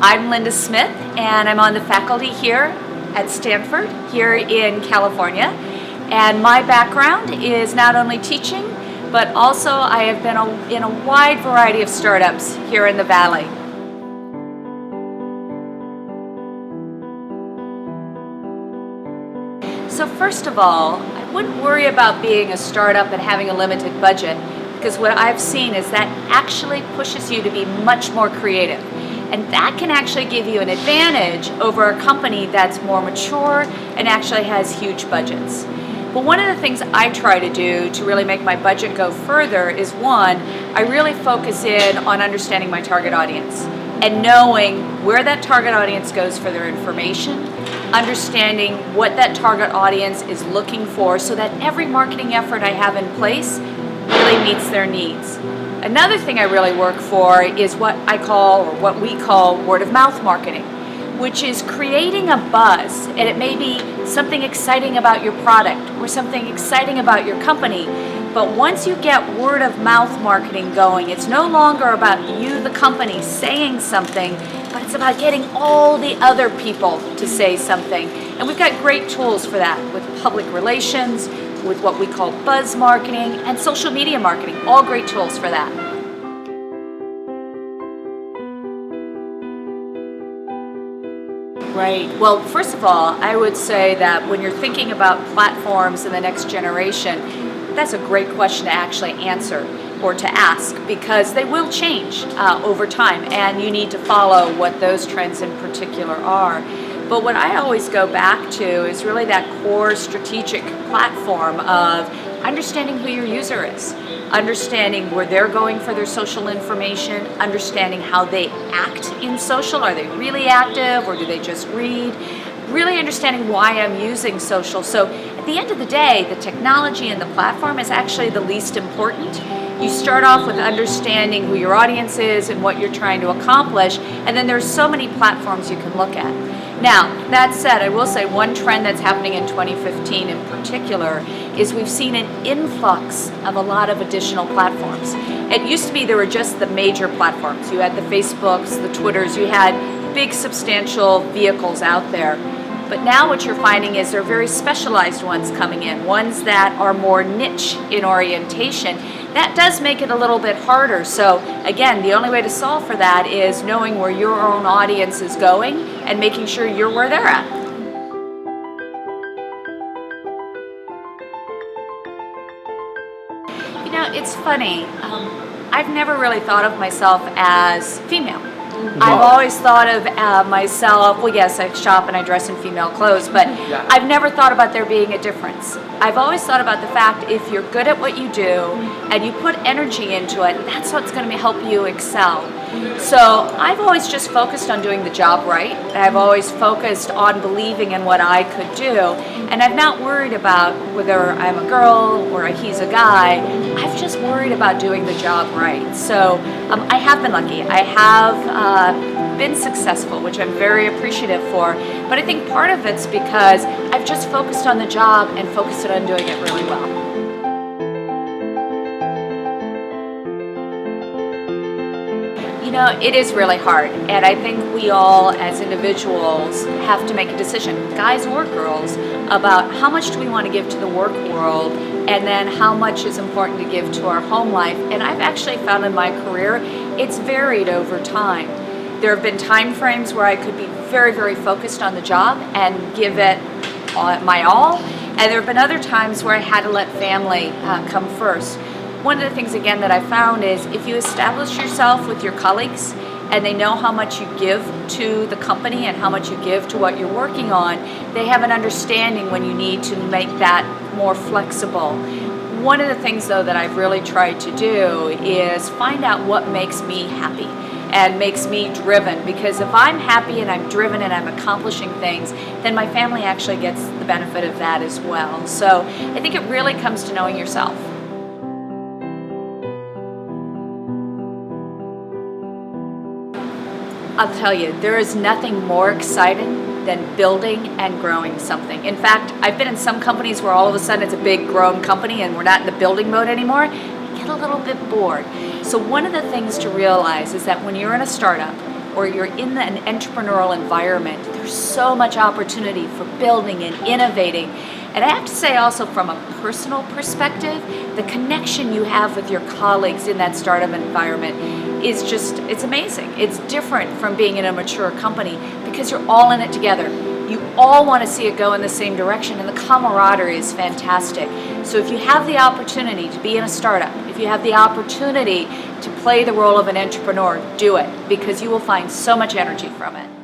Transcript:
I'm Lynda Smith, and I'm on the faculty here at Stanford, here in California. And my background is not only teaching, but also I have been in a wide variety of startups here in the Valley. So first of all, I wouldn't worry about being a startup and having a limited budget, because what I've seen is that actually pushes you to be much more creative. And that can actually give you an advantage over a company that's more mature and actually has huge budgets. But one of the things I try to do to really make my budget go further is, one, I really focus in on understanding my target audience and knowing where that target audience goes for their information, understanding what that target audience is looking for so that every marketing effort I have in place really meets their needs. Another thing I really work for is what we call word of mouth marketing, which is creating a buzz, and it may be something exciting about your product or something exciting about your company. But once you get word of mouth marketing going, it's no longer about you, the company, saying something, but it's about getting all the other people to say something. And we've got great tools for that with public relations, with what we call buzz marketing, and social media marketing, all great tools for that. Right. Well, first of all, I would say that when you're thinking about platforms in the next generation, that's a great question to actually answer or to ask, because they will change over time, and you need to follow what those trends in particular are. But what I always go back to is really that core strategic platform of understanding who your user is, understanding where they're going for their social information, understanding how they act in social. Are they really active or do they just read? Really understanding why I'm using social. So at the end of the day, the technology and the platform is actually the least important. You start off with understanding who your audience is and what you're trying to accomplish, and then there's so many platforms you can look at. Now, that said, I will say one trend that's happening in 2015 in particular is we've seen an influx of a lot of additional platforms. It used to be there were just the major platforms. You had the Facebooks, the Twitters, you had big substantial vehicles out there. But now what you're finding is there are very specialized ones coming in, ones that are more niche in orientation. That does make it a little bit harder. So again, the only way to solve for that is knowing where your own audience is going and making sure you're where they're at. You know, it's funny. I've never really thought of myself as female. I've always thought of myself, well, yes, I shop and I dress in female clothes, but I've never thought about there being a difference. I've always thought about the fact if you're good at what you do and you put energy into it, that's what's going to help you excel. So I've always just focused on doing the job right, and I've always focused on believing in what I could do, and I've not worried about whether I'm a girl or he's a guy. I've just worried about doing the job right. So I have been lucky. I have been successful, which I'm very appreciative for, but I think part of it's because I've just focused on the job and focused on doing it really well. You know, it is really hard, and I think we all as individuals have to make a decision, guys or girls, about how much do we want to give to the work world and then how much is important to give to our home life. And I've actually found in my career it's varied over time. There have been time frames where I could be very, very focused on the job and give it my all, and there have been other times where I had to let family come first. One of the things, again, that I found is if you establish yourself with your colleagues and they know how much you give to the company and how much you give to what you're working on, they have an understanding when you need to make that more flexible. One of the things, though, that I've really tried to do is find out what makes me happy and makes me driven, because if I'm happy and I'm driven and I'm accomplishing things, then my family actually gets the benefit of that as well. So I think it really comes to knowing yourself. I'll tell you, there is nothing more exciting than building and growing something. In fact, I've been in some companies where all of a sudden it's a big grown company and we're not in the building mode anymore. I get a little bit bored. So one of the things to realize is that when you're in a startup, or you're in an entrepreneurial environment, there's so much opportunity for building and innovating. And I have to say also, from a personal perspective, the connection you have with your colleagues in that startup environment is just, it's amazing. It's different from being in a mature company because you're all in it together. You all want to see it go in the same direction, and the camaraderie is fantastic. So if you have the opportunity to be in a startup, if you have the opportunity to play the role of an entrepreneur, do it, because you will find so much energy from it.